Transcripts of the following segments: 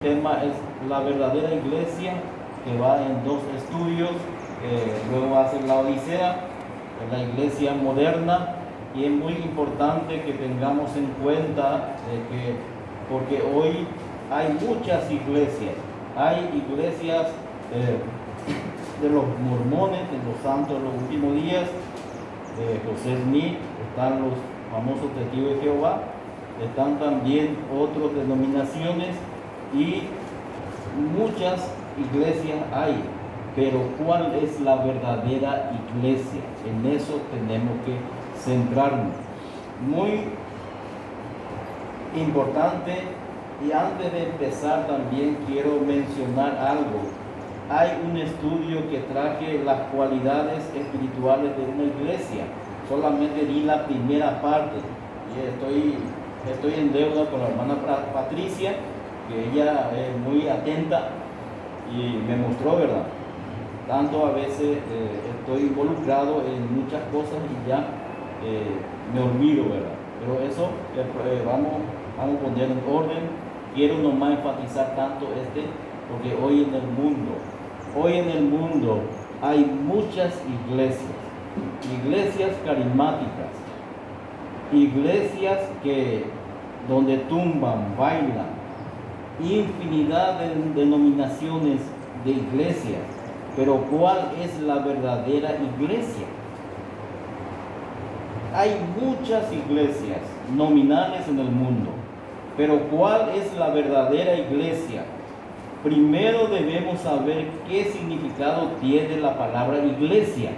El tema es la verdadera iglesia, que va en dos estudios. Luego va a ser la Odisea, la iglesia moderna, y es muy importante que tengamos en cuenta porque hoy hay muchas iglesias. Hay iglesias de los mormones, de los santos de los últimos días, de José Smith, están los famosos testigos de Jehová, están también otras denominaciones y muchas iglesias hay, pero ¿cuál es la verdadera iglesia? En eso tenemos que centrarnos. Muy importante, y antes de empezar también quiero mencionar algo. Hay un estudio que traje las cualidades espirituales de una iglesia. Solamente di la primera parte y estoy en deuda con la hermana Patricia, que ella es muy atenta y me mostró, ¿verdad? Tanto a veces estoy involucrado en muchas cosas y ya me olvido, ¿verdad? Pero eso vamos a poner en orden. Quiero nomás enfatizar tanto porque hoy en el mundo hay muchas iglesias carismáticas, iglesias donde tumban, bailan, infinidad de denominaciones de iglesias, pero ¿cuál es la verdadera iglesia? Hay muchas iglesias nominales en el mundo, pero ¿cuál es la verdadera iglesia? Primero debemos saber qué significado tiene la palabra iglesia.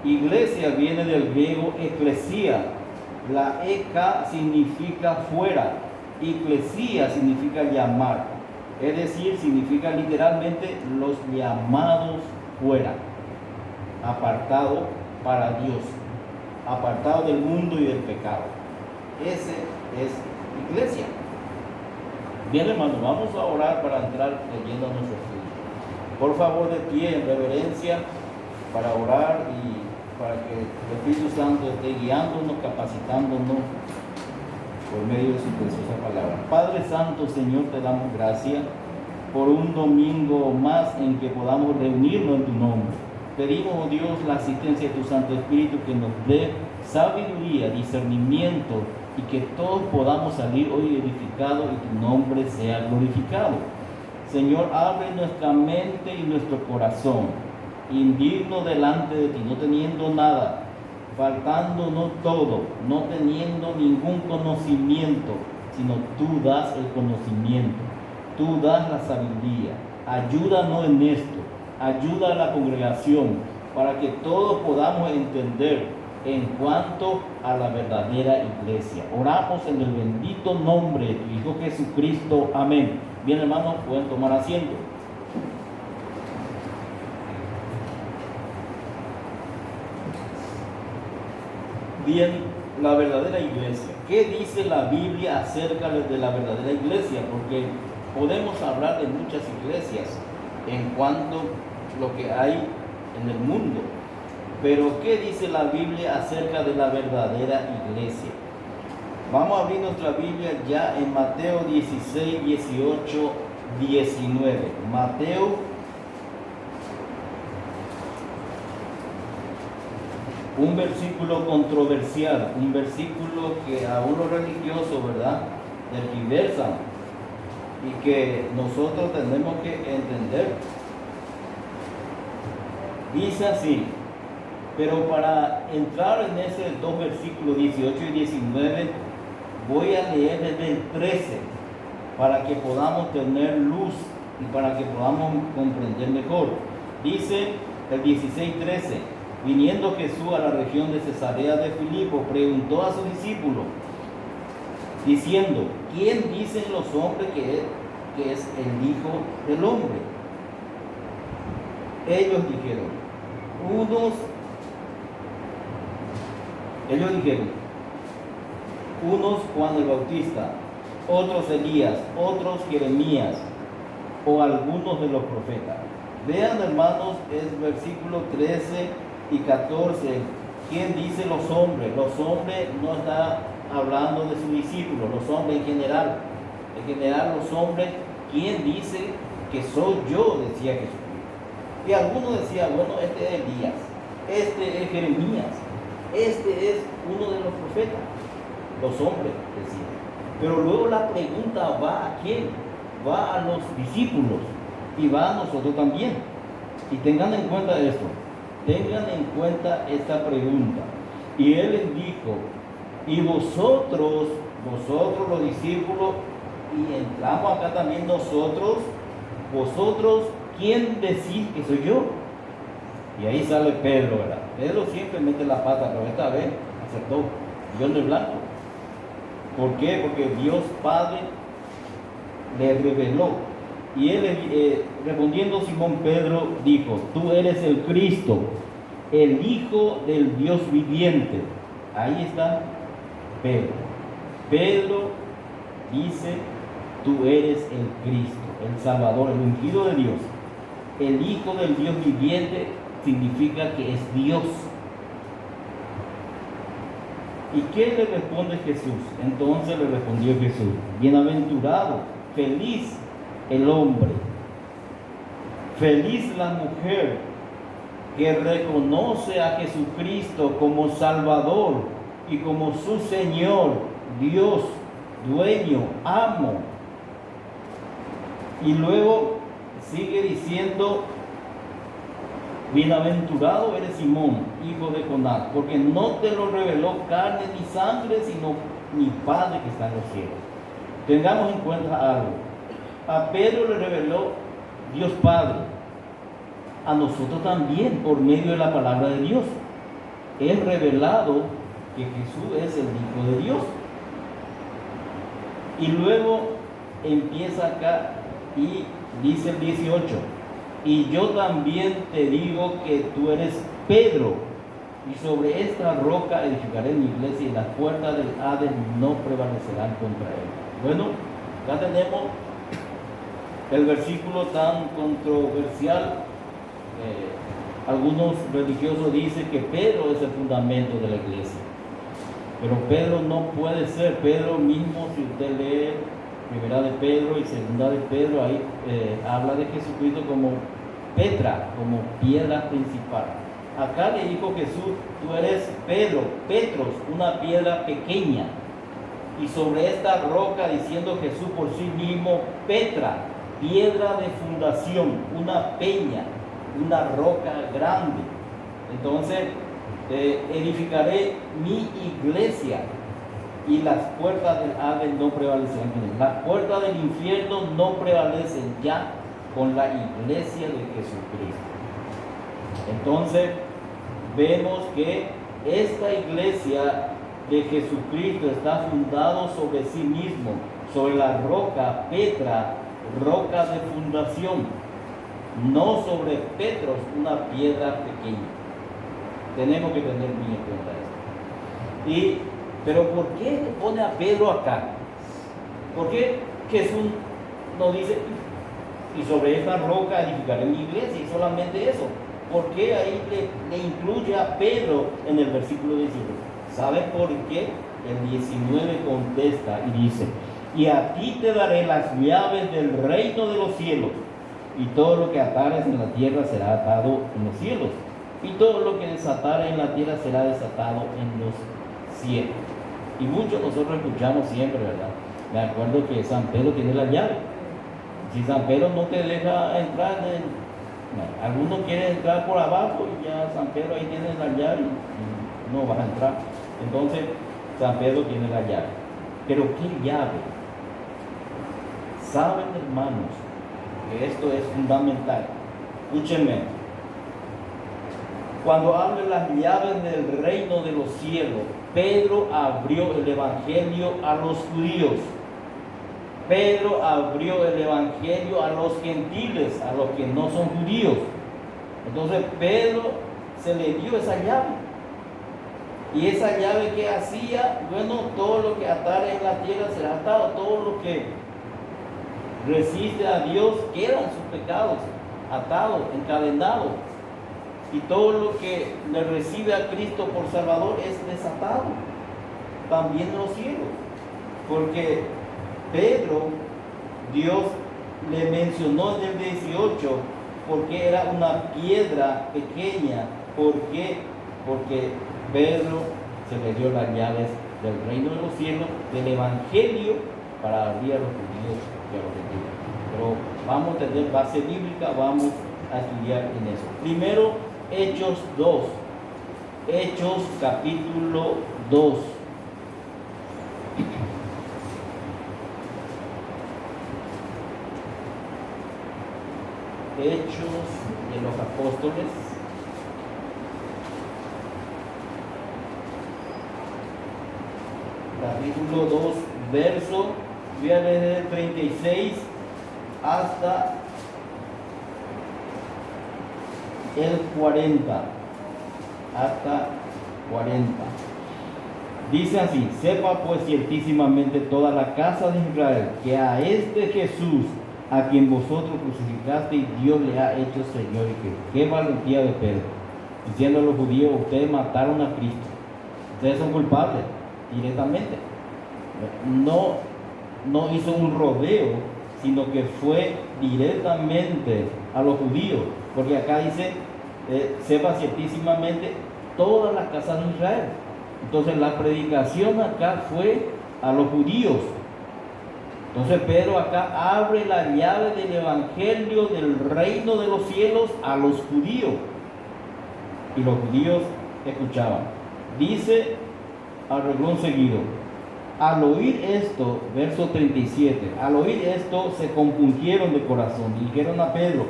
Iglesia viene del griego eclesia. La eka significa fuera, eclesia significa llamar, es decir, significa literalmente los llamados fuera, apartado para Dios, apartado del mundo y del pecado. Ese es iglesia. Bien, hermano, vamos a orar para entrar leyendo nuestro estudio. Por favor, de pie en reverencia para orar y para que el Espíritu Santo esté guiándonos, capacitándonos por medio de su preciosa palabra. Padre Santo, Señor, te damos gracias por un domingo más en que podamos reunirnos en tu nombre. Pedimos, oh Dios, la asistencia de tu Santo Espíritu, que nos dé sabiduría, discernimiento, y que todos podamos salir hoy edificados y tu nombre sea glorificado. Señor, abre nuestra mente y nuestro corazón, indigno delante de ti, no teniendo nada, faltándonos todo, no teniendo ningún conocimiento, sino tú das el conocimiento, tú das la sabiduría. Ayúdanos en esto, ayuda a la congregación para que todos podamos entender en cuanto a la verdadera iglesia. Oramos en el bendito nombre de tu Hijo Jesucristo. Amén. Bien, hermanos, pueden tomar asiento. Bien, la verdadera iglesia. ¿Qué dice la Biblia acerca de la verdadera iglesia? Porque podemos hablar de muchas iglesias en cuanto a lo que hay en el mundo. Pero ¿qué dice la Biblia acerca de la verdadera iglesia? Vamos a abrir nuestra Biblia ya en Mateo 16, 18, 19. Mateo, un versículo controversial, un versículo que a uno religioso, ¿verdad?, tergiversan y que nosotros tenemos que entender. Dice así, pero para entrar en esos dos versículos 18 y 19, voy a leer desde el 13 para que podamos tener luz y para que podamos comprender mejor. Dice el 16:13, viniendo Jesús a la región de Cesarea de Filipo, preguntó a sus discípulos, diciendo, ¿quién dicen los hombres que es el Hijo del Hombre? Ellos dijeron, unos Juan el Bautista, otros Elías, otros Jeremías o algunos de los profetas. Vean, hermanos, es versículo 13 y 14. ¿Quién dice los hombres? Los hombres no está hablando de sus discípulos, los hombres en general. En general, los hombres ¿quién dice que soy yo?, decía Jesucristo. Y algunos decían, bueno, este es Elías, este es Jeremías, este es uno de los profetas, los hombres, decían. Pero luego la pregunta va a quién, va a los discípulos y va a nosotros también. Y tengan en cuenta esto, tengan en cuenta esta pregunta. Y él les dijo, y vosotros los discípulos, y entramos acá también nosotros, vosotros, ¿quién decís que soy yo? Y ahí sale Pedro, ¿verdad? Pedro siempre mete la pata, pero esta vez acertó, Dios de blanco. ¿Por qué? Porque Dios Padre le reveló. Y él, respondiendo Simón Pedro, dijo, tú eres el Cristo, el Hijo del Dios viviente. Ahí está Pedro. Pedro dice, tú eres el Cristo, el Salvador, el ungido de Dios. El Hijo del Dios viviente significa que es Dios. ¿Y qué le responde Jesús? Entonces le respondió Jesús, bienaventurado, feliz el hombre, feliz la mujer que reconoce a Jesucristo como Salvador y como su Señor, Dios, dueño, amo. Y luego sigue diciendo, bienaventurado eres Simón, hijo de Jonás, porque no te lo reveló carne ni sangre, sino mi Padre que está en los cielos. Tengamos en cuenta algo. A Pedro le reveló Dios Padre, a nosotros también por medio de la palabra de Dios. Es revelado que Jesús es el Hijo de Dios. Y luego empieza acá y dice el 18, y yo también te digo que tú eres Pedro, y sobre esta roca edificaré mi iglesia, y las puertas del Hades no prevalecerán contra él. Bueno, acá tenemos el versículo tan controversial. Algunos religiosos dicen que Pedro es el fundamento de la iglesia, pero Pedro no puede ser. Pedro mismo, si usted lee primera de Pedro y segunda de Pedro, ahí habla de Jesucristo como Petra, como piedra principal. Acá le dijo Jesús, tú eres Pedro, Petros, una piedra pequeña, y sobre esta roca, diciendo Jesús por sí mismo, Petra, piedra de fundación, una peña, una roca grande. Entonces edificaré mi iglesia, y las puertas del Hades no prevalecerán con él. Las puertas del infierno no prevalecen ya con la iglesia de Jesucristo. Entonces vemos que esta iglesia de Jesucristo está fundada sobre sí mismo, sobre la roca Petra, roca de fundación, no sobre Petros, una piedra pequeña. Tenemos que tener bien en cuenta esto. Pero ¿por qué le pone a Pedro acá? ¿Por qué Jesús no dice, y sobre esta roca edificaré mi iglesia, y solamente eso? ¿Por qué ahí le incluye a Pedro en el versículo 19? ¿Sabes por qué? El 19 contesta y dice, y a ti te daré las llaves del reino de los cielos, y todo lo que atares en la tierra será atado en los cielos, y todo lo que desatares en la tierra será desatado en los cielos. Y muchos nosotros escuchamos siempre, ¿verdad? Me acuerdo que San Pedro tiene la llave. Si San Pedro no te deja entrar, algunos quieren entrar por abajo y ya San Pedro ahí tiene la llave y no vas a entrar. Entonces San Pedro tiene la llave. Pero ¿qué llave? Saben, hermanos, que esto es fundamental. Escúchenme. Cuando habla de las llaves del reino de los cielos, Pedro abrió el evangelio a los judíos. Pedro abrió el evangelio a los gentiles, a los que no son judíos. Entonces Pedro se le dio esa llave. Y esa llave que hacía, bueno, todo lo que atare en la tierra será atado, todo lo que resiste a Dios quedan sus pecados atados, encadenados. Y todo lo que le recibe a Cristo por Salvador es desatado también en los cielos. Porque Pedro, Dios le mencionó en el 18 porque era una piedra pequeña. ¿Por qué? Porque Pedro se le dio las llaves del reino de los cielos, del evangelio, para abrir a los judíos y a los gentiles. Pero vamos a tener base bíblica, vamos a estudiar en eso. Primero, Hechos 2. Hechos capítulo 2. Hechos de los Apóstoles. Capítulo 2, verso, voy a leer el 36 hasta el 40. Hasta 40. Dice así: sepa pues ciertísimamente toda la casa de Israel que a este Jesús, a quien vosotros crucificasteis, Dios le ha hecho Señor y Cristo. Qué valentía de Pedro, diciendo a los judíos: ustedes mataron a Cristo, ustedes son culpables directamente. No hizo un rodeo, sino que fue directamente a los judíos, porque acá dice sepa ciertísimamente toda la casa de Israel. Entonces la predicación acá fue a los judíos. Entonces Pedro acá abre la llave del evangelio del reino de los cielos a los judíos, y los judíos escuchaban. Dice al renglón seguido: al oír esto, verso 37, al oír esto se compungieron de corazón y dijeron a Pedro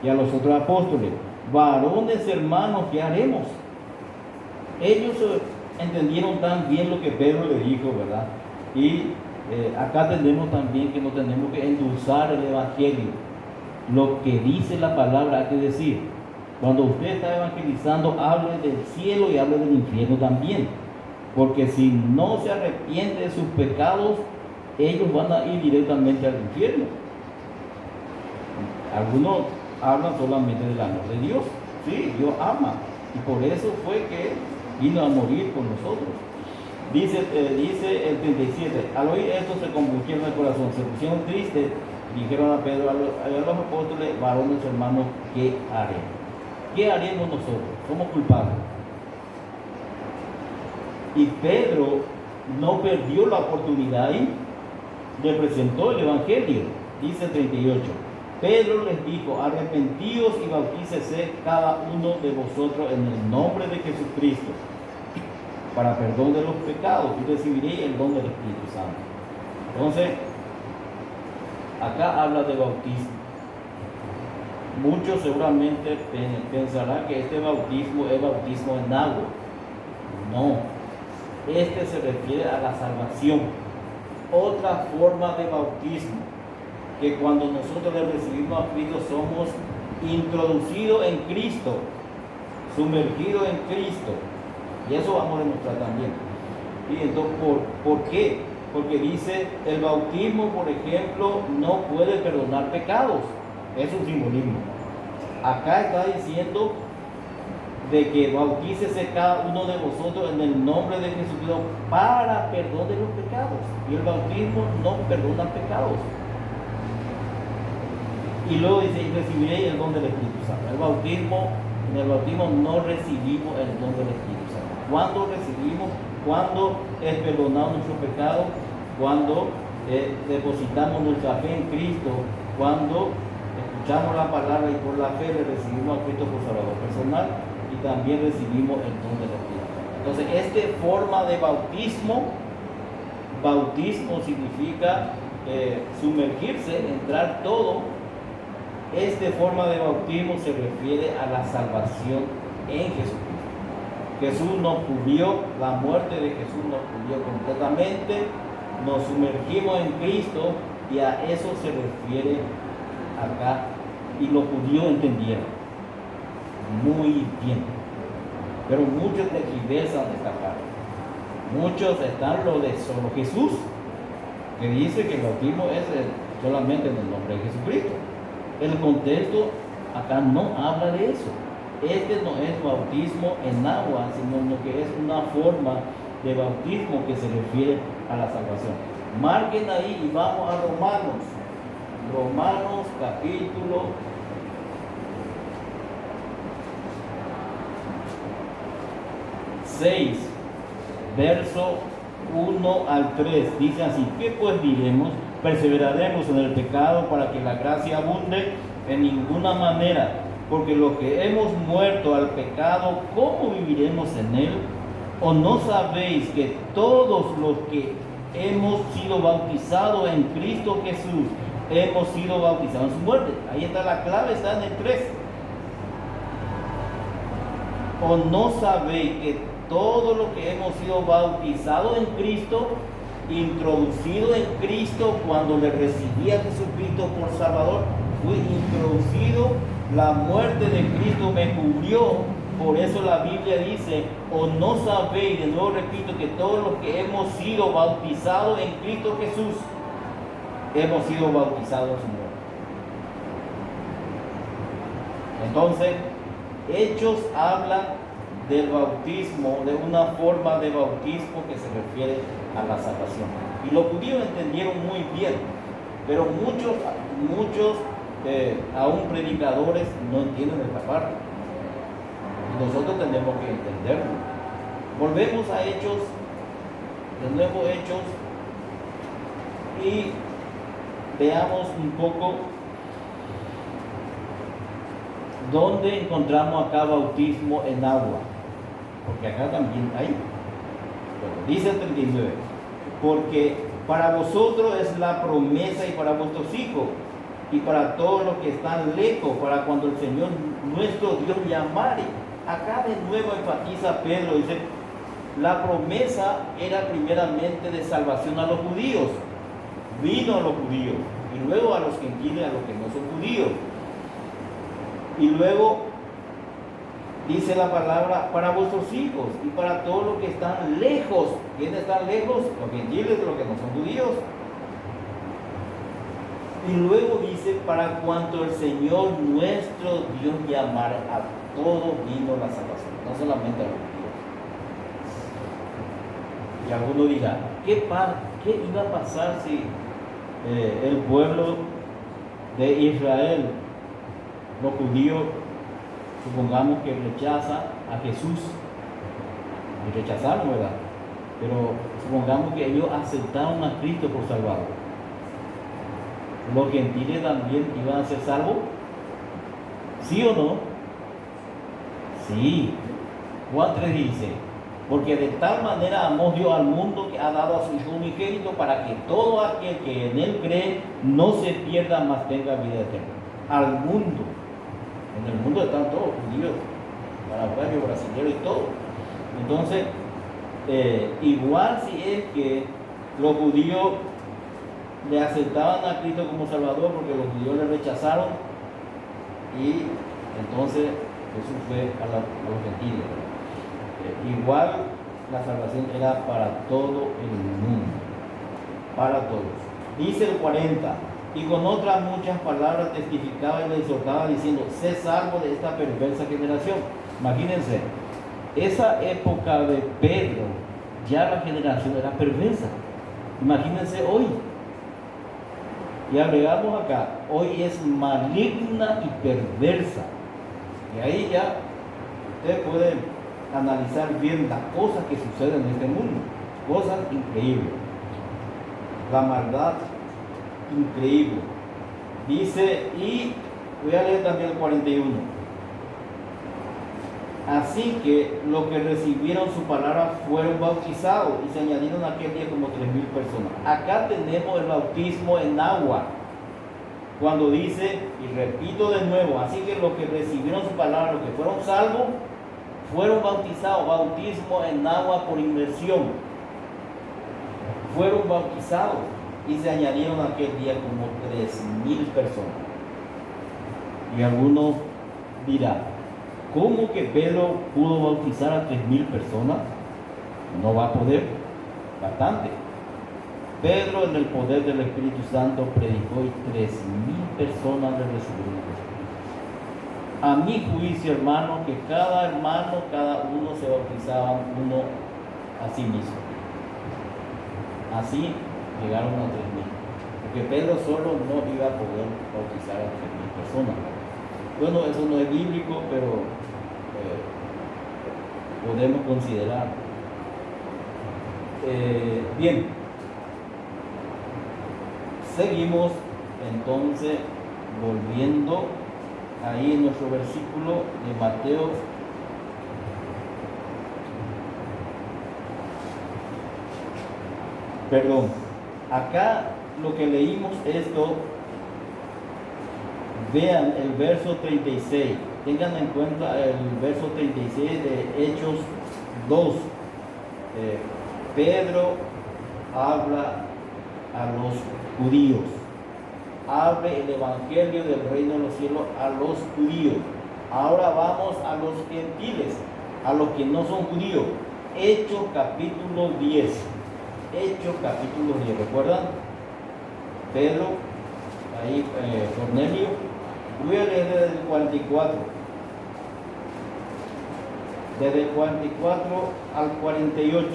y a los otros apóstoles: varones hermanos, ¿qué haremos? Ellos entendieron tan bien lo que Pedro le dijo, ¿verdad? Y acá tenemos también que no tenemos que endulzar el evangelio. Lo que dice la palabra hay que decir. Cuando usted está evangelizando, hable del cielo y hable del infierno también. Porque si no se arrepiente de sus pecados, ellos van a ir directamente al infierno. Algunos hablan solamente del amor de Dios. Sí, Dios ama. Y por eso fue que vino a morir por nosotros. Dice el 37, al oír esto se compungieron el corazón, se pusieron tristes, dijeron a Pedro, a los apóstoles: varones hermanos, ¿qué haremos? ¿Qué haremos nosotros? Somos culpables. Y Pedro no perdió la oportunidad y le presentó el evangelio. Dice 38, Pedro les dijo: arrepentíos y bautícese cada uno de vosotros en el nombre de Jesucristo para perdón de los pecados, y recibiréis el don del Espíritu Santo. Entonces, acá habla de bautismo. Muchos seguramente pensarán que este bautismo es bautismo en agua. No, este se refiere a la salvación. Otra forma de bautismo, que cuando nosotros le recibimos a Cristo somos introducidos en Cristo, sumergidos en Cristo. Y eso vamos a demostrar también. Y entonces, ¿por qué? Porque dice, el bautismo, por ejemplo, no puede perdonar pecados. Es un simbolismo. Acá está diciendo de que bautícese cada uno de vosotros en el nombre de Jesucristo para perdón de los pecados. Y el bautismo no perdona pecados. Y luego dice: y recibiréis el don del Espíritu Santo. En el bautismo no recibimos el don del Espíritu Santo. ¿Cuándo recibimos? Cuando es perdonado nuestro pecado, cuando depositamos nuestra fe en Cristo, cuando escuchamos la palabra y por la fe le recibimos a Cristo por Salvador personal, y también recibimos el don del Espíritu Santo. Entonces, esta forma de bautismo significa sumergirse, entrar todo. Esta forma de bautismo se refiere a la salvación en Jesucristo. Jesús nos cubrió, la muerte de Jesús nos cubrió completamente, nos sumergimos en Cristo, y a eso se refiere acá. Y los judíos entendieron muy bien, pero muchos tergiversan esta parte. Muchos están lo de solo Jesús, que dice que el bautismo es solamente en el nombre de Jesucristo. El contexto acá no habla de eso. Este no es bautismo en agua, sino que es una forma de bautismo que se refiere a la salvación. Marquen ahí y vamos a Romanos. Romanos capítulo 6, verso 1 al 3, dice así: ¿qué pues diremos? ¿Perseveraremos en el pecado para que la gracia abunde? En ninguna manera, porque los que hemos muerto al pecado, ¿cómo viviremos en él? ¿O no sabéis que todos los que hemos sido bautizados en Cristo Jesús, hemos sido bautizados en su muerte? Ahí está la clave, está en el 3. ¿O no sabéis que todos los que hemos sido bautizados en Cristo, introducidos en Cristo, cuando le recibí a Jesucristo por Salvador, fui introducido, la muerte de Cristo me cubrió? Por eso la Biblia dice: ¿o no sabéis? De nuevo repito, que todos los que hemos sido bautizados en Cristo Jesús, hemos sido bautizados en su muerte. Entonces, Hechos habla del bautismo, de una forma de bautismo que se refiere a la salvación. Y los judíos entendieron muy bien, pero muchos aún predicadores no entienden esta parte. Y nosotros tenemos que entenderlo. Volvemos a Hechos, de nuevo Hechos, y veamos un poco dónde encontramos acá bautismo en agua. Porque acá también hay. Bueno, dice el 39: porque para vosotros es la promesa y para vuestros hijos y para todos los que están lejos, para cuando el Señor nuestro Dios llamare. Acá de nuevo enfatiza Pedro, dice: la promesa era primeramente de salvación a los judíos, vino a los judíos, y luego a los gentiles, a los que no son judíos. Y luego dice la palabra: para vuestros hijos y para todos los que están lejos. ¿Quiénes están lejos? Los gentiles, los que no son judíos. Y luego dice: para cuanto el Señor nuestro Dios llamare. A todo vino la salvación, no solamente a los judíos. Y alguno dirá: ¿qué iba a pasar si el pueblo de Israel, los judíos, supongamos que rechaza a Jesús? Y rechazaron, ¿verdad? Pero supongamos que ellos aceptaron a Cristo por Salvador. ¿Los gentiles también iban a ser salvos? ¿Sí o no? Sí. Juan 3 dice: porque de tal manera amó Dios al mundo, que ha dado a su Hijo unigénito, para que todo aquel que en él cree no se pierda, mas tenga vida eterna. Al mundo. En el mundo están todos judíos, paraguayos, brasileños y todo. Entonces, igual si es que los judíos le aceptaban a Cristo como Salvador, porque los judíos le rechazaron, y entonces Jesús fue a los gentiles. Igual la salvación era para todo el mundo, para todos. Dice el 40: y con otras muchas palabras testificaba y le exhortaba diciendo: sé salvo de esta perversa generación. Imagínense, esa época de Pedro, ya la generación era perversa. Imagínense hoy. Y agregamos acá: hoy es maligna y perversa. Y ahí ya usted puede analizar bien las cosas que suceden en este mundo. Cosas increíbles. La maldad increíble. Dice, y voy a leer también el 41: así que los que recibieron su palabra fueron bautizados, y se añadieron aquel día como 3,000 personas. Acá tenemos el bautismo en agua, cuando dice, y repito de nuevo: así que los que recibieron su palabra, los que fueron salvos, fueron bautizados. Bautismo en agua por inmersión. Fueron bautizados, y se añadieron aquel día como 3,000 personas. Y alguno dirá: ¿cómo que Pedro pudo bautizar a 3,000 personas? No va a poder. Bastante. Pedro, en el poder del Espíritu Santo, predicó, y 3,000 personas le recibieron a Jesucristo. A mi juicio, hermano, que cada hermano, cada uno se bautizaba uno a sí mismo. Así llegaron a 3,000. porque Pedro solo no iba a poder bautizar a 3.000 personas. Bueno, eso no es bíblico, pero podemos considerar. Bien, seguimos entonces volviendo ahí en nuestro versículo de Mateo. Perdón, acá lo que leímos esto, vean el verso 36, tengan en cuenta el verso 36 de Hechos 2. Pedro habla a los judíos, abre el evangelio del reino de los cielos a los judíos. Ahora vamos a los gentiles, a los que no son judíos. Hechos capítulo 10. Hechos capítulo 10, ¿recuerdan? Pedro, ahí Cornelio. Voy a leer desde el 44. Desde el 44 al 48.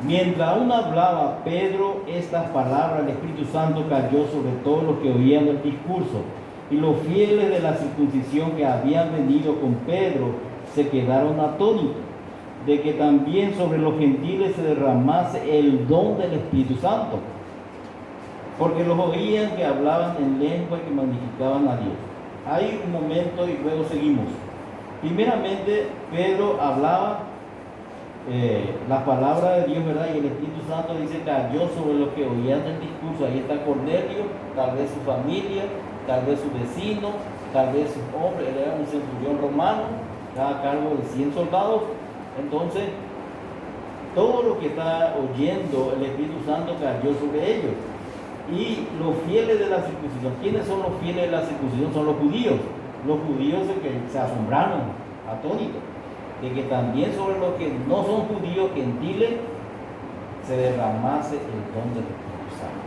Mientras aún hablaba Pedro estas palabras, el Espíritu Santo cayó sobre todos los que oían el discurso. Y los fieles de la circuncisión que habían venido con Pedro se quedaron atónitos de que también sobre los gentiles se derramase el don del Espíritu Santo, porque los oían que hablaban en lengua y que magnificaban a Dios. Hay un momento y luego seguimos. Primeramente, Pedro hablaba la palabra de Dios, ¿verdad? Y el Espíritu Santo dice cayó sobre los que oían el discurso. Ahí está Cornelio, tal vez su familia, tal vez su vecino, tal vez su hombre. Él era un centurión romano, estaba a cargo de 100 soldados. Entonces, todo lo que está oyendo el Espíritu Santo cayó sobre ellos. Y los fieles de la circuncisión, ¿quiénes son los fieles de la circuncisión? Son los judíos. Los judíos que se asombraron, atónitos, de que también sobre los que no son judíos, gentiles, se derramase el don del Espíritu Santo.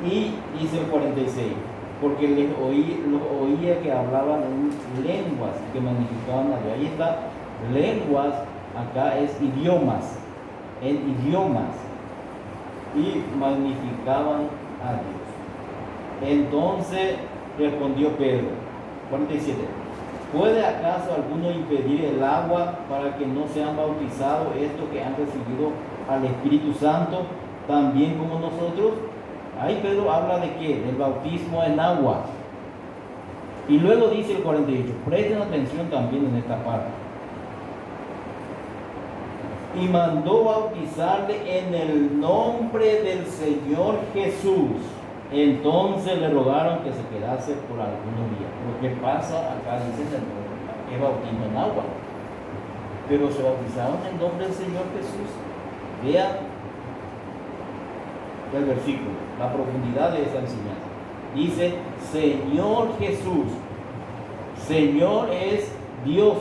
Y dice el 46, porque los oía que hablaban en lenguas, que magnificaban a Dios. Ahí está, lenguas, acá es idiomas, en idiomas, y magnificaban a Dios. Entonces respondió Pedro, 47, ¿puede acaso alguno impedir el agua para que no sean bautizados estos que han recibido al Espíritu Santo también como nosotros? Ahí Pedro habla de qué, del bautismo en agua. Y luego dice el 48, presten atención también en esta parte. Y mandó bautizarle en el nombre del Señor Jesús. Entonces le rogaron que se quedase por algunos días. Lo que pasa acá dice es bautismo en agua, pero se bautizaron en el nombre del Señor Jesús. Vean el versículo, la profundidad de esa enseñanza. Dice Señor Jesús. Señor es Dios,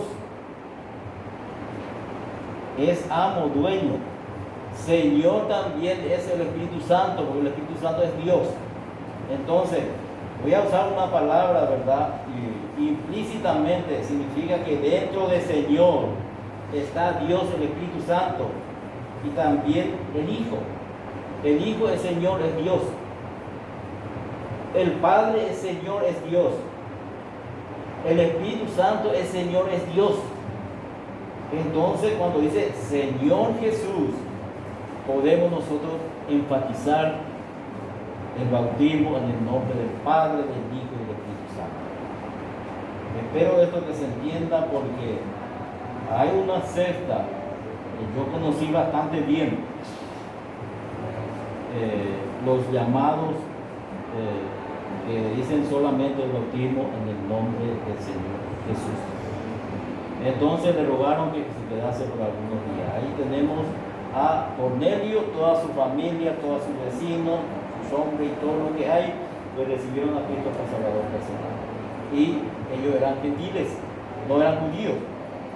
es amo, dueño. Señor también es el Espíritu Santo, porque el Espíritu Santo es Dios. Entonces, voy a usar una palabra, ¿verdad? Y implícitamente significa que dentro de Señor está Dios, el Espíritu Santo, y también el Hijo. El Hijo es Señor, es Dios. El Padre es Señor, es Dios. El Espíritu Santo es Señor, es Dios. Entonces, cuando dice Señor Jesús, podemos nosotros enfatizar el bautismo en el nombre del Padre, del Hijo y del Espíritu Santo. Espero esto que se entienda, porque hay una secta que yo conocí bastante bien, los llamados que dicen solamente el bautismo en el nombre del Señor Jesús. Entonces le rogaron que se quedase por algunos días. Ahí tenemos a Cornelio, toda su familia, todos sus vecinos, sus hombres y todo lo que hay, pues recibieron a Cristo como Salvador personal. Y ellos eran gentiles, no eran judíos.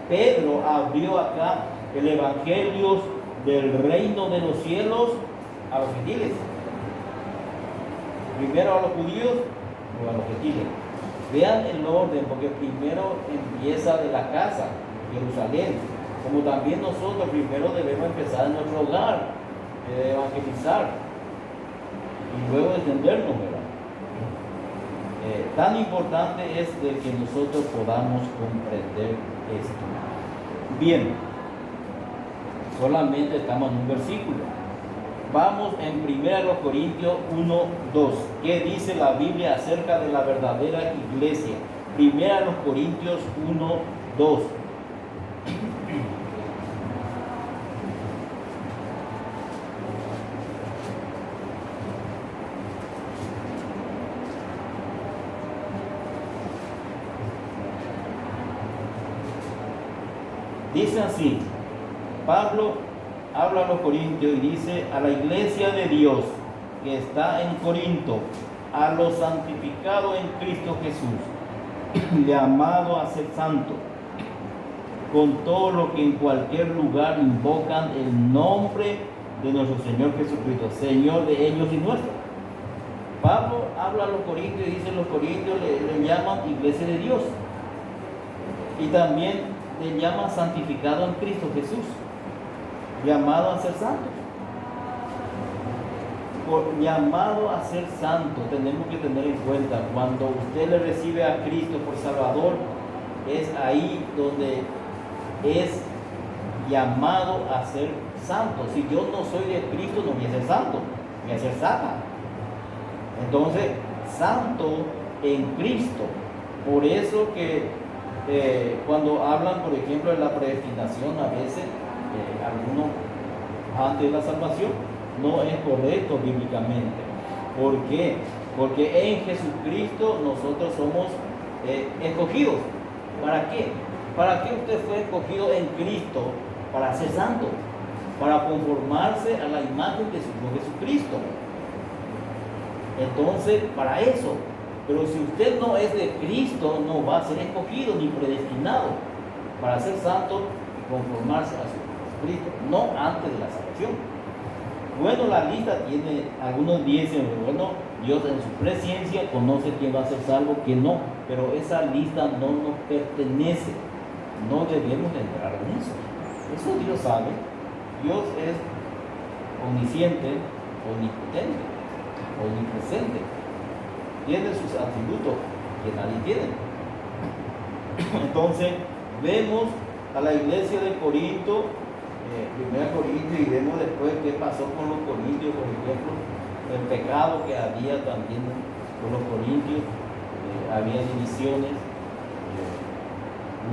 Pedro abrió acá el evangelio del reino de los cielos a los gentiles. Primero a los judíos, luego a los gentiles. Vean el orden, porque primero empieza de la casa, Jerusalén. Como también nosotros primero debemos empezar en nuestro hogar, evangelizar. y luego entendernos, ¿verdad? Tan importante es de que nosotros podamos comprender esto. Bien, solamente estamos en un versículo. Vamos en 1 Corintios 1, 2. ¿Qué dice la Biblia acerca de la verdadera iglesia? 1 Corintios 1, 2. Dice así, Pablo habla a los corintios y dice: a la iglesia de Dios que está en Corinto, a los santificados en Cristo Jesús, llamado a ser santo, con todo lo que en cualquier lugar invocan el nombre de nuestro Señor Jesucristo, Señor de ellos y nuestro. Pablo habla a los corintios y dice: los corintios le llaman iglesia de Dios, y también le llaman santificado en Cristo Jesús, llamado a ser santos. Por llamado a ser santo, tenemos que tener en cuenta, cuando usted le recibe a Cristo por Salvador, es ahí donde es llamado a ser santo. Si yo no soy de Cristo, no voy a ser santo, voy a ser santa. Entonces, santo en Cristo. Por eso que cuando hablan, por ejemplo, de la predestinación, a veces algunos antes de la salvación, no es correcto bíblicamente. ¿Por qué? Porque en Jesucristo nosotros somos escogidos. ¿Para qué? ¿Para qué usted fue escogido en Cristo? Para ser santo, para conformarse a la imagen de su Hijo Jesucristo. Entonces, para eso. Pero si usted no es de Cristo, no va a ser escogido ni predestinado para ser santo y conformarse a su Cristo, no antes de la salvación. Bueno, la lista tiene, algunos dicen, bueno, Dios en su presencia conoce quién va a ser salvo, quién no, pero esa lista no nos pertenece, no debemos entrar en eso. Eso Dios sabe. Dios es omnisciente, omnipotente, omnipresente. Tiene sus atributos que nadie tiene. Entonces, vemos a la iglesia de Corinto, 1 Corintios, y vemos después qué pasó con los corintios, por ejemplo, el pecado que había también con los corintios, había divisiones.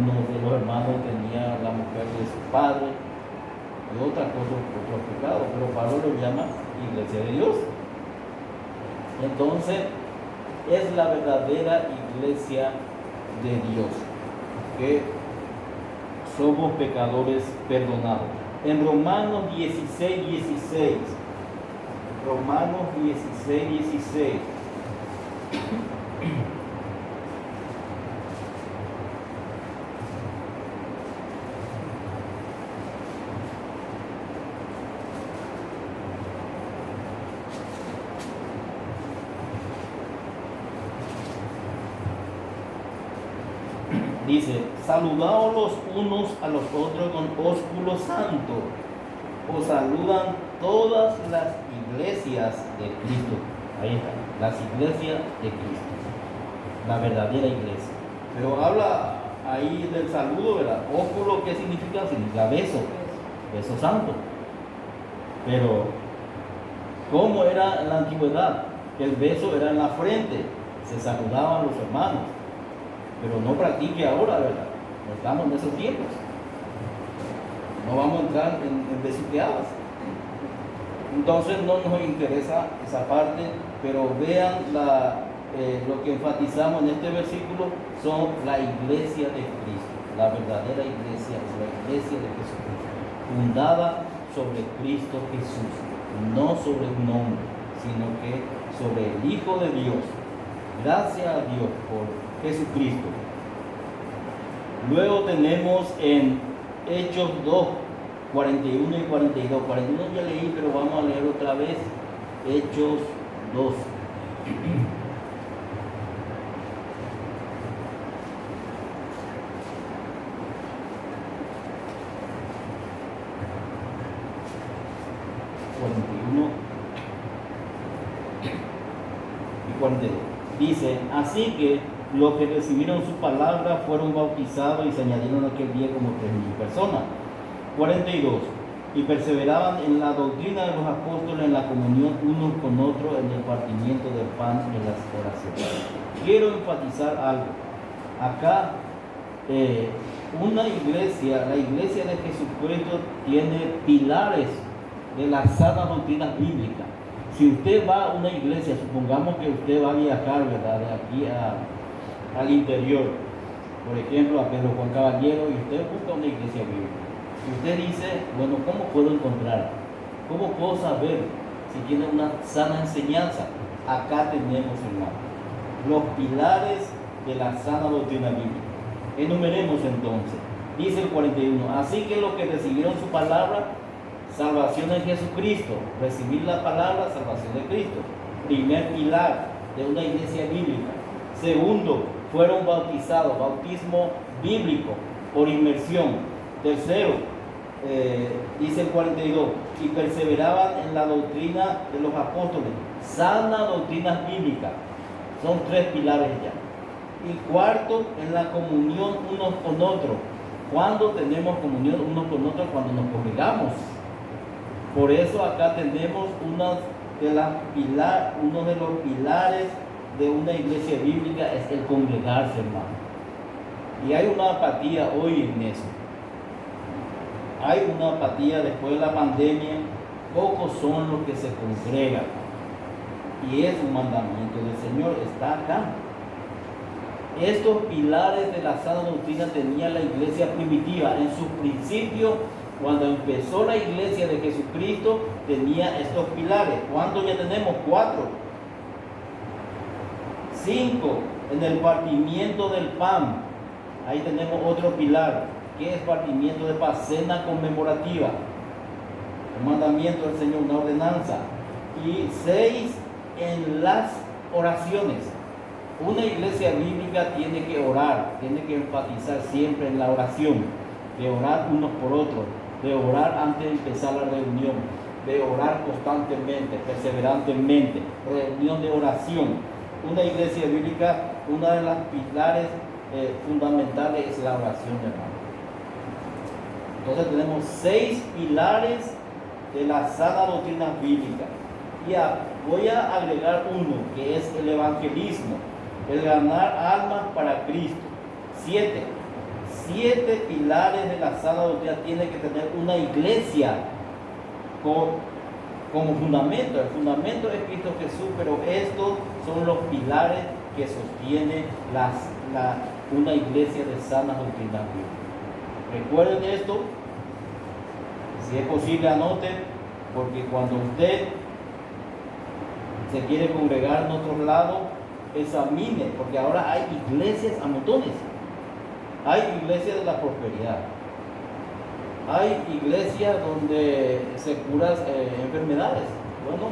Uno de los hermanos tenía la mujer de su padre, y otras cosas, otros pecados, pero Pablo lo llama iglesia de Dios. Entonces, es la verdadera iglesia de Dios, que somos pecadores perdonados. En Romanos 16, 16, Romanos 16, 16. Dice: saludaos los unos a los otros con ósculo santo. Os saludan todas las iglesias de Cristo. Ahí está, las iglesias de Cristo, la verdadera iglesia. Pero habla ahí del saludo, ¿verdad? Ósculo, ¿qué significa? Significa beso, beso santo. Pero, ¿cómo era en la antigüedad? El beso era en la frente, se saludaban los hermanos. Pero no practique ahora, ¿verdad? No estamos en esos tiempos. No vamos a entrar en besuqueadas. Entonces no nos interesa esa parte, pero vean lo que enfatizamos en este versículo son la iglesia de Cristo. La verdadera iglesia es la iglesia de Jesucristo, fundada sobre Cristo Jesús, no sobre un hombre, sino que sobre el Hijo de Dios. Gracias a Dios por Jesucristo. Luego tenemos en Hechos 2, 41 y 42. 41 ya leí, pero vamos a leer otra vez Hechos 2. 42. Dice, así que los que recibieron su palabra fueron bautizados y se añadieron aquel día como 3,000 personas. 42. Y perseveraban en la doctrina de los apóstoles, en la comunión unos con otros, en el partimiento del pan y en las oraciones. Quiero enfatizar algo. Acá, una iglesia, la iglesia de Jesucristo, tiene pilares de las sanas doctrinas bíblicas. Si usted va a una iglesia, supongamos que usted va a viajar, ¿verdad?, de aquí al interior, por ejemplo, a Pedro Juan Caballero, y usted busca una iglesia bíblica. Y usted dice, bueno, ¿cómo puedo encontrar? ¿Cómo puedo saber si tiene una sana enseñanza? Acá tenemos, hermano, los pilares de la sana doctrina bíblica. Enumeremos entonces. Dice el 41, así que los que recibieron su palabra, salvación en Jesucristo. Recibir la palabra, salvación de Cristo. Primer pilar de una iglesia bíblica. Segundo, fueron bautizados, bautismo bíblico por inmersión. Tercero, dice el 42, y perseveraban en la doctrina de los apóstoles, sana doctrina bíblica. Son 3 pilares ya. Y cuarto, en la comunión unos con otros. ¿Cuándo tenemos comunión unos con otros? Cuando nos congregamos. Por eso acá tenemos uno de los pilares de una iglesia bíblica, es el congregarse, hermano. Y hay una apatía hoy en eso. Hay una apatía después de la pandemia. Pocos son los que se congregan. Y es un mandamiento del Señor, está acá. Estos pilares de la sana doctrina tenía la iglesia primitiva. En su principio, cuando empezó la iglesia de Jesucristo, tenía estos pilares. ¿Cuántos ya tenemos? 4. 5. En el partimiento del pan. Ahí tenemos otro pilar. ¿Qué es partimiento de pan? Cena conmemorativa. Un mandamiento del Señor, una ordenanza. Y 6. En las oraciones. Una iglesia bíblica tiene que orar, tiene que enfatizar siempre en la oración, de orar unos por otros, de orar antes de empezar la reunión, de orar constantemente, perseverantemente, reunión de oración. Una iglesia bíblica, una de las pilares fundamentales es la oración, hermano. Entonces tenemos 6 pilares de la sana doctrina bíblica. Y voy a agregar uno, que es el evangelismo. El ganar almas para Cristo. 7 pilares de la sana doctrina tiene que tener una iglesia como fundamento. El fundamento es Cristo Jesús, pero estos son los pilares que sostiene una iglesia de sana doctrina bíblica. Recuerden esto, si es posible anoten, porque cuando usted se quiere congregar en otro lado, examine, porque ahora hay iglesias a montones. Hay iglesias de la prosperidad, hay iglesias donde se curan enfermedades. Bueno,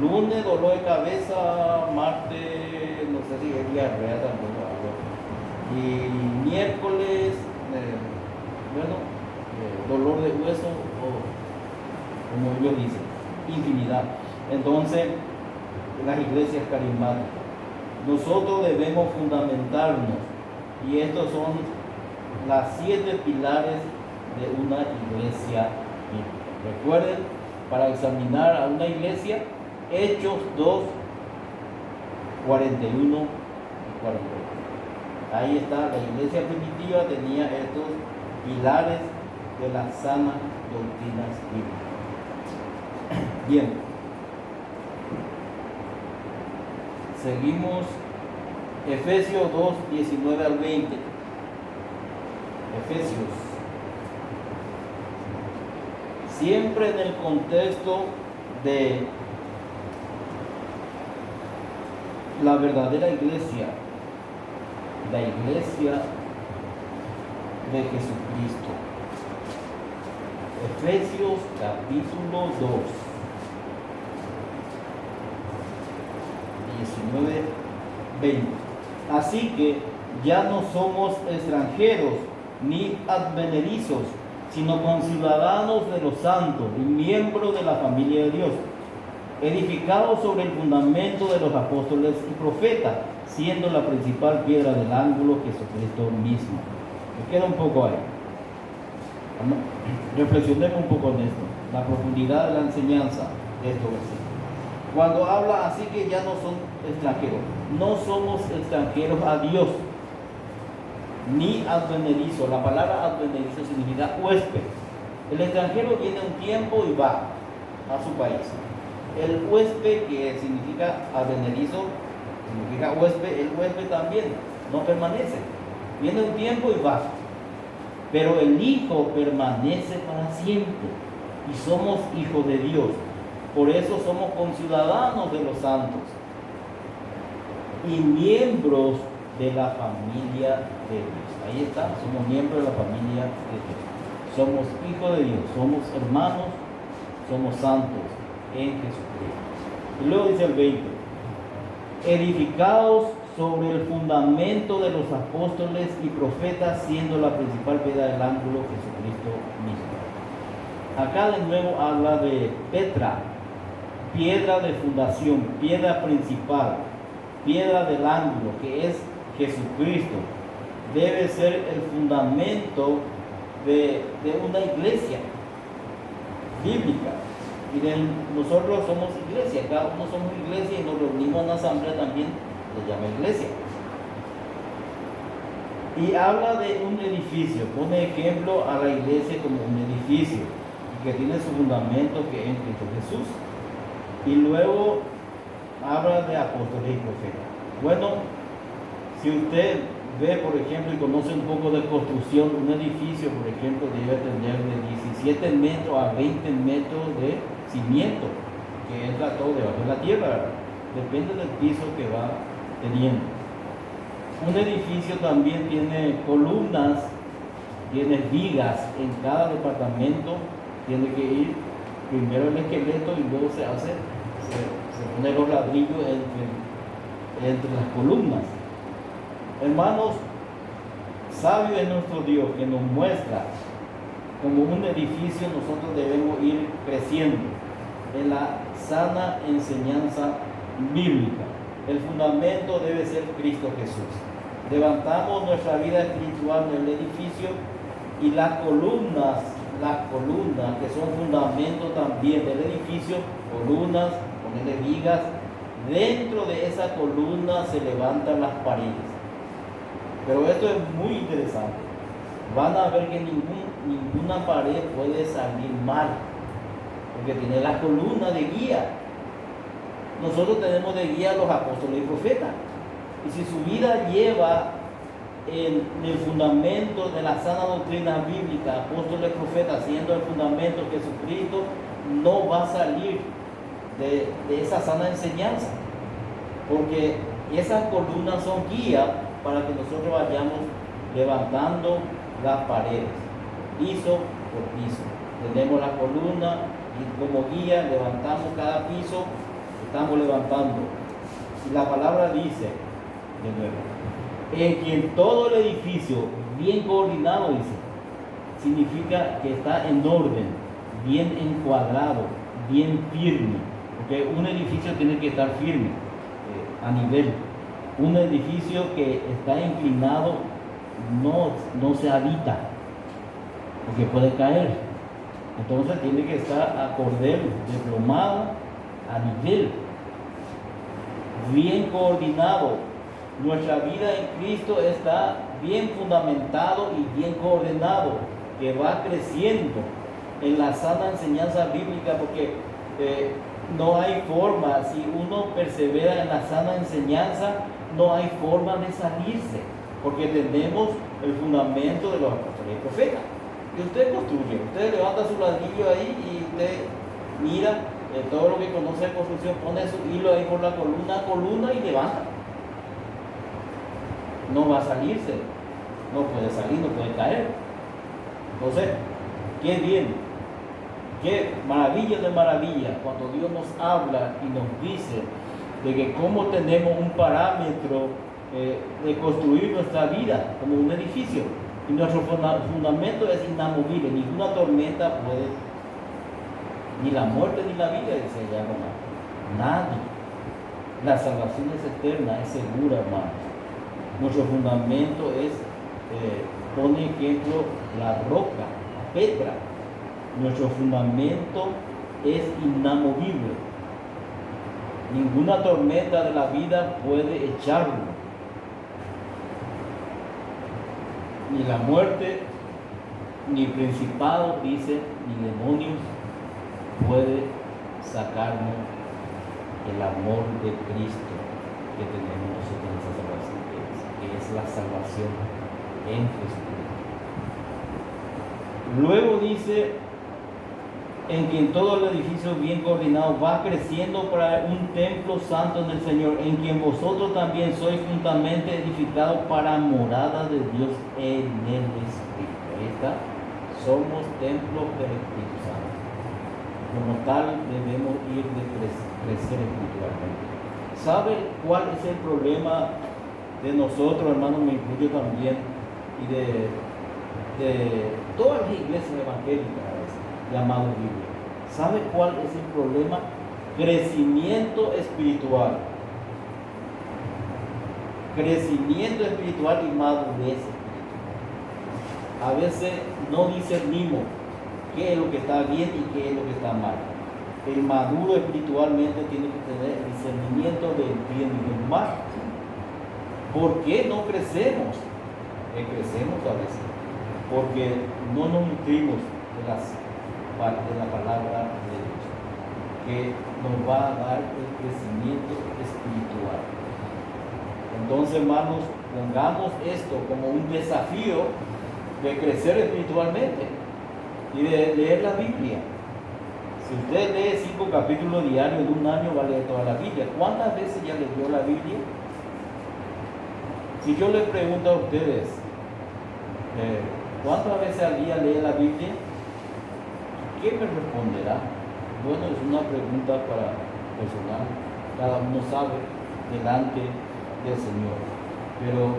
lunes dolor de cabeza, martes no sé si es diarrea tampoco, y miércoles dolor de hueso, o como ellos dicen, infinidad. Entonces, las iglesias carismáticas, nosotros debemos fundamentarnos, y estos son las 7 pilares de una iglesia bíblica. Recuerden, para examinar a una iglesia, Hechos 2, 41 y 42. Ahí está, la iglesia primitiva tenía estos pilares de las sanas doctrinas bíblicas. Bien. Seguimos, Efesios 2, 19 al 20. Efesios. Siempre en el contexto de la verdadera iglesia, la iglesia de Jesucristo. Efesios capítulo 2. 19, 20. Así que ya no somos extranjeros ni advenedizos, sino conciudadanos de los santos y miembros de la familia de Dios, edificado sobre el fundamento de los apóstoles y profetas, siendo la principal piedra del ángulo Jesucristo mismo. Me queda un poco ahí. Reflexionemos un poco en esto, la profundidad de la enseñanza de estos versículos. Cuando habla así que ya no son extranjeros, no somos extranjeros a Dios, ni advenedizo. La palabra advenedizo significa huésped. El extranjero viene un tiempo y va a su país. El huésped, que significa advenedizo, significa huésped, el huésped también no permanece. Viene un tiempo y va. Pero el Hijo permanece para siempre. Y somos hijos de Dios. Por eso somos conciudadanos de los santos y miembros de la familia de Dios. Ahí está, somos miembros de la familia de Dios. Somos hijos de Dios, somos hermanos, somos santos en Jesucristo. Y luego dice el 20, edificados sobre el fundamento de los apóstoles y profetas, siendo la principal piedra del ángulo Jesucristo mismo. Acá de nuevo habla de Petra, piedra de fundación, piedra principal, piedra del ángulo, que es Jesucristo. Debe ser el fundamento de una iglesia bíblica. Y nosotros somos iglesia, cada uno somos iglesia y nos reunimos en la asamblea también, se llama iglesia. Y habla de un edificio, pone ejemplo a la iglesia como un edificio que tiene su fundamento que es en Cristo Jesús. Y luego habla de apóstoles y profetas. Bueno, si usted ve, por ejemplo, y conoce un poco de construcción, un edificio, por ejemplo, debe tener de 17 metros a 20 metros de cimiento, que entra todo debajo de la tierra, depende del piso que va teniendo. Un edificio también tiene columnas, tiene vigas en cada departamento, tiene que ir primero el esqueleto y luego se pone los ladrillos entre las columnas. Hermanos, sabio es nuestro Dios, que nos muestra como un edificio nosotros debemos ir creciendo en la sana enseñanza bíblica. El fundamento debe ser Cristo Jesús. Levantamos nuestra vida espiritual en el edificio y las columnas que son fundamentos también del edificio, columnas, ponerle vigas, dentro de esa columna se levantan las paredes. Pero esto es muy interesante. Van a ver que ninguna pared puede salir mal, porque tiene la columna de guía. Nosotros tenemos de guía a los apóstoles y profetas. Y si su vida lleva en el fundamento de la sana doctrina bíblica, apóstoles y profetas, siendo el fundamento Jesucristo, no va a salir de esa sana enseñanza, porque esas columnas son guía para que nosotros vayamos levantando las paredes, piso por piso. Tenemos la columna y como guía levantamos cada piso, estamos levantando. Y la palabra dice, de nuevo, en quien todo el edificio bien coordinado, dice, significa que está en orden, bien encuadrado, bien firme, porque un edificio tiene que estar firme, a nivel. Un edificio que está inclinado no se habita, porque puede caer. Entonces tiene que estar a cordel, desplomado, a nivel, bien coordinado. Nuestra vida en Cristo está bien fundamentado y bien coordinado, que va creciendo en la sana enseñanza bíblica, porque no hay forma, si uno persevera en la sana enseñanza, no hay forma de salirse, porque tenemos el fundamento de los apóstoles y profetas. Y usted construye, usted levanta su ladrillo ahí y usted mira todo lo que conoce de construcción, pone su hilo ahí por la columna y levanta. No va a salirse, no puede salir, no puede caer. Entonces, qué bien, qué maravilla de maravilla cuando Dios nos habla y nos dice de que cómo tenemos un parámetro de construir nuestra vida como un edificio, y nuestro fundamento es inamovible, ninguna tormenta puede, ni la muerte ni la vida, dice ya Romano, Nadie. La salvación es eterna, es segura, hermanos. Nuestro fundamento es, pone ejemplo, la roca, la Petra. Nuestro fundamento es inamovible. Ninguna tormenta de la vida puede echarlo. Ni la muerte, ni principado, dice, ni demonios puede sacarnos el amor de Cristo que tenemos nosotros en esa salvación, que es la salvación en Jesucristo. Luego dice, en quien todo el edificio bien coordinado va creciendo para un templo santo en el Señor, en quien vosotros también sois juntamente edificados para morada de Dios en el Espíritu. Ahí está, somos templos del Espíritu Santo. Como tal debemos ir de crecer espiritualmente. ¿Sabe cuál es el problema de nosotros, hermanos? Me incluyo también, y de todas las iglesias evangélicas llamadas Biblia. ¿Sabe cuál es el problema? Crecimiento espiritual. Crecimiento espiritual y madurez espiritual. A veces no discernimos qué es lo que está bien y qué es lo que está mal. El maduro espiritualmente tiene que tener discernimiento del bien y del mal. ¿Por qué no crecemos? Crecemos a veces porque no nos nutrimos de la palabra de Dios, que nos va a dar el crecimiento espiritual. Entonces, hermanos, pongamos esto como un desafío de crecer espiritualmente y de leer la Biblia. Si usted lee 5 capítulos diarios de un año, va a leer toda la Biblia. ¿Cuántas veces ya leyó la Biblia? Si yo les pregunto a ustedes, ¿cuántas veces al día lee la Biblia? ¿Qué me responderá? Bueno, es una pregunta para personal. Cada uno sabe delante del Señor. Pero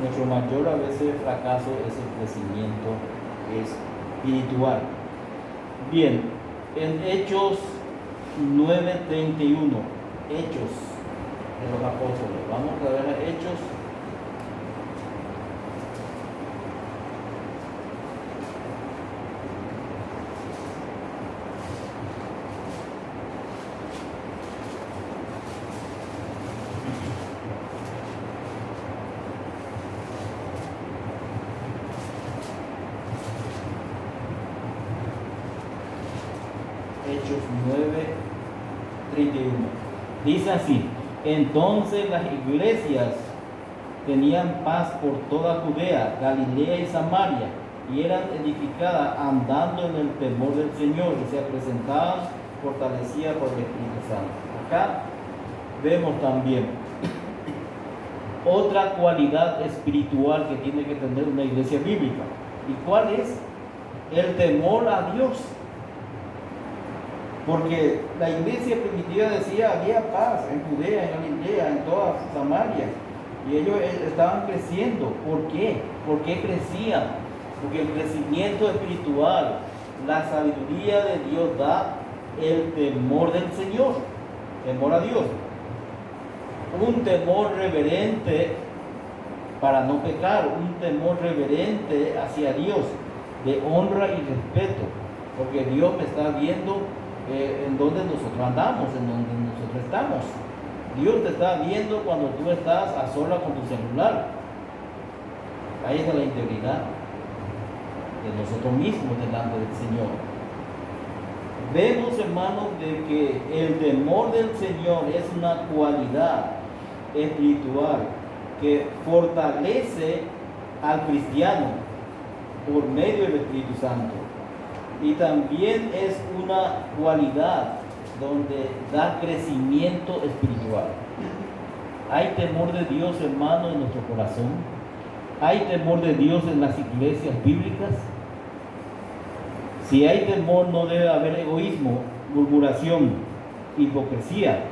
nuestro mayor a veces fracaso es el crecimiento espiritual. Bien, en Hechos 9:31, Hechos de los Apóstoles. Vamos a ver a Hechos. Hechos 9:31. Dice así: entonces las iglesias tenían paz por toda Judea, Galilea y Samaria, y eran edificadas andando en el temor del Señor, y se presentaban fortalecidas por el Espíritu Santo. Acá vemos también otra cualidad espiritual que tiene que tener una iglesia bíblica. ¿Y cuál es? El temor a Dios. Porque la iglesia primitiva decía había paz en Judea, en Galilea, en toda Samaria, y ellos estaban creciendo. ¿Por qué? ¿Por qué crecían? Porque el crecimiento espiritual, la sabiduría de Dios da el temor del Señor, temor a Dios, un temor reverente para no pecar, un temor reverente hacia Dios, de honra y respeto, porque Dios me está viendo en donde nosotros andamos, en donde nosotros estamos. Dios te está viendo cuando tú estás a solas con tu celular. Ahí está la integridad de nosotros mismos delante del Señor. Vemos, hermanos, de que el temor del Señor es una cualidad espiritual que fortalece al cristiano por medio del Espíritu Santo. Y también es una cualidad donde da crecimiento espiritual. Hay temor de Dios, hermano, en nuestro corazón. Hay temor de Dios en las iglesias bíblicas. Si hay temor, no debe haber egoísmo, murmuración, hipocresía.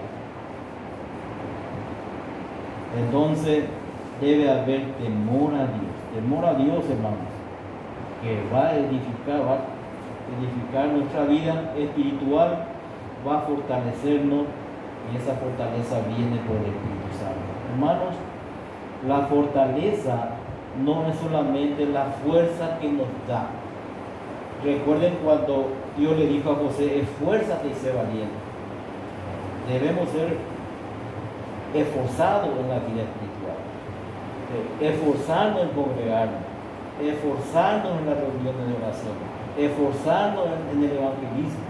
Entonces debe haber temor a Dios. Temor a Dios, hermanos, que va a edificar nuestra vida espiritual va a fortalecernos y esa fortaleza viene por el Espíritu Santo. Hermanos, la fortaleza no es solamente la fuerza que nos da. Recuerden cuando Dios le dijo a José: esfuérzate y sé valiente. Debemos ser esforzados en la vida espiritual, esforzarnos en congregarnos, esforzarnos en las reuniones de oración, esforzarnos en el evangelismo,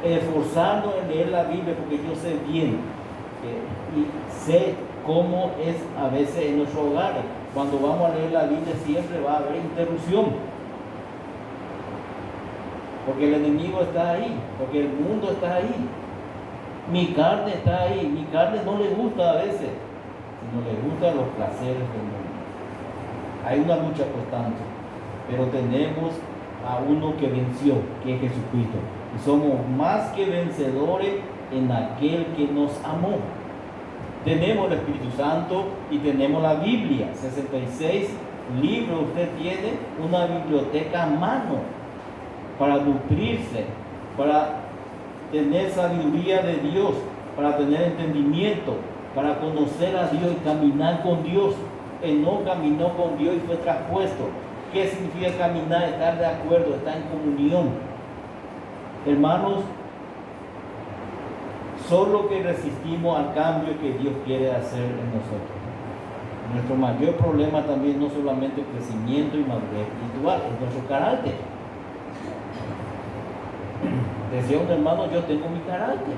esforzarnos en leer la Biblia, porque yo sé bien y sé cómo es a veces en nuestros hogares. Cuando vamos a leer la Biblia siempre va a haber interrupción, porque el enemigo está ahí, porque el mundo está ahí, mi carne está ahí. Mi carne no le gusta a veces, sino le gustan los placeres del mundo. Hay una lucha constante, pero tenemos a uno que venció, que es Jesucristo, y somos más que vencedores en aquel que nos amó. Tenemos el Espíritu Santo y tenemos la Biblia, 66 libros. Usted tiene una biblioteca a mano para nutrirse, para tener sabiduría de Dios, para tener entendimiento, para conocer a Dios y caminar con Dios. Él no caminó con Dios y fue traspuesto. ¿Qué significa caminar? Estar de acuerdo, estar en comunión. Hermanos, solo que resistimos al cambio que Dios quiere hacer en nosotros. Nuestro mayor problema también no solamente el crecimiento y madurez espiritual, es nuestro carácter. Decía un hermano: yo tengo mi carácter.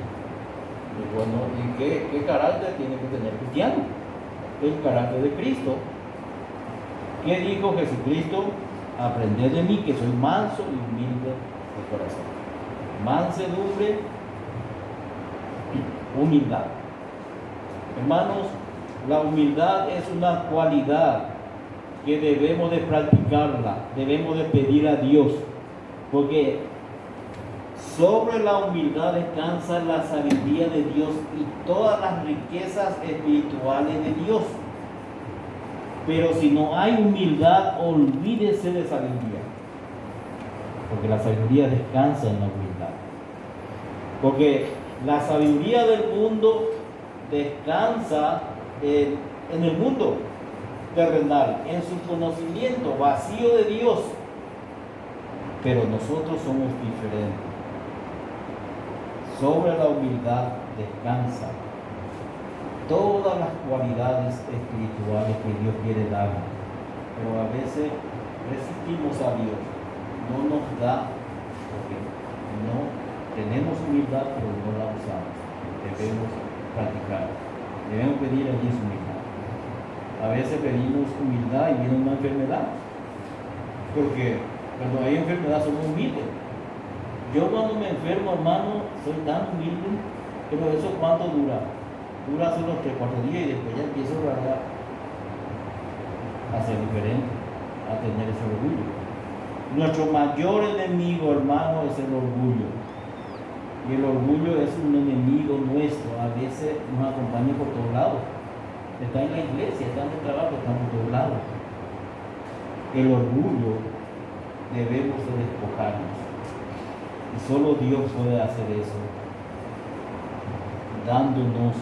Y bueno, ¿y qué carácter tiene que tener cristiano? El carácter de Cristo. ¿Qué dijo Jesucristo? Aprended de mí, que soy manso y humilde de corazón. Mansedumbre, humildad. Hermanos, la humildad es una cualidad que debemos de practicarla, debemos de pedir a Dios, porque sobre la humildad descansa la sabiduría de Dios y todas las riquezas espirituales de Dios. Pero si no hay humildad, olvídese de sabiduría, porque la sabiduría descansa en la humildad. Porque la sabiduría del mundo descansa en el mundo terrenal, en su conocimiento vacío de Dios. Pero nosotros somos diferentes. Sobre la humildad descansa todas las cualidades espirituales que Dios quiere darnos. Pero a veces resistimos a Dios, no nos da, porque no tenemos humildad, pero no la usamos. Debemos practicar, debemos pedir a Dios humildad. A veces pedimos humildad y viene una enfermedad, porque cuando hay enfermedad somos humildes. Yo cuando me enfermo, hermano, soy tan humilde, pero eso ¿cuánto dura? Dura solo 3-4 días y después ya empiezo a ser diferente, a tener ese orgullo. Nuestro mayor enemigo, hermano, es el orgullo. Y el orgullo es un enemigo nuestro. A veces nos acompaña por todos lados. Está en la iglesia, está en el trabajo, está por todos lados. El orgullo debemos de despojarnos. Y solo Dios puede hacer eso, dándonos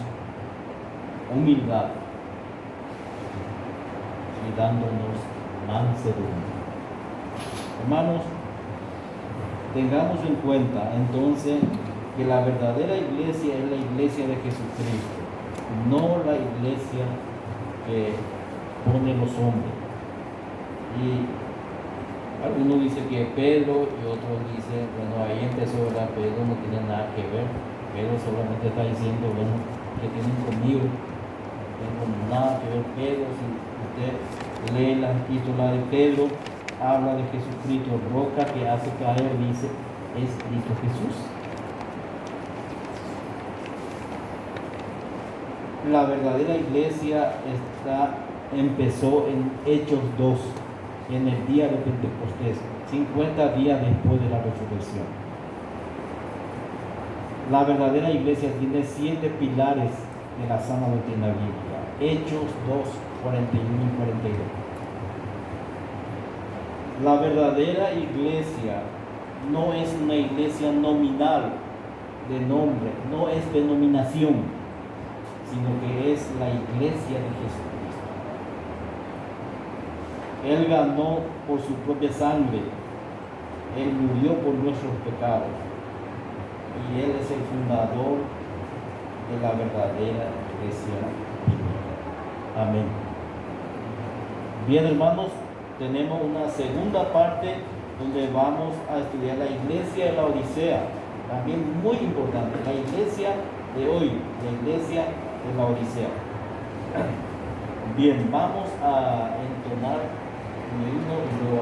humildad y dándonos mansedumbre. Hermanos, tengamos en cuenta entonces que la verdadera iglesia es la iglesia de Jesucristo, no la iglesia que ponen los hombres. Y algunos dicen que Pedro y otros dicen, bueno, ahí empezó, ¿verdad? Pedro no tiene nada que ver. Pedro solamente está diciendo, bueno, que tienen conmigo. No tengo nada que ver. Pedro, si usted lee la epístola de Pedro, habla de Jesucristo, roca que hace caer, dice, es Cristo Jesús. La verdadera iglesia empezó en Hechos 2, en el día de Pentecostés, 50 días después de la resurrección. La verdadera iglesia tiene 7 pilares de la sana doctrina bíblica. Hechos 2, 41 y 42. La verdadera iglesia no es una iglesia nominal, de nombre, no es denominación, sino que es la iglesia de Jesucristo. Él ganó por su propia sangre, Él murió por nuestros pecados y Él es el fundador de la verdadera iglesia. Amén. Bien, hermanos, tenemos una segunda parte donde vamos a estudiar la iglesia de la Odisea, también muy importante, la iglesia de hoy, la iglesia de la Odisea. Bien, vamos a entonar el himno y luego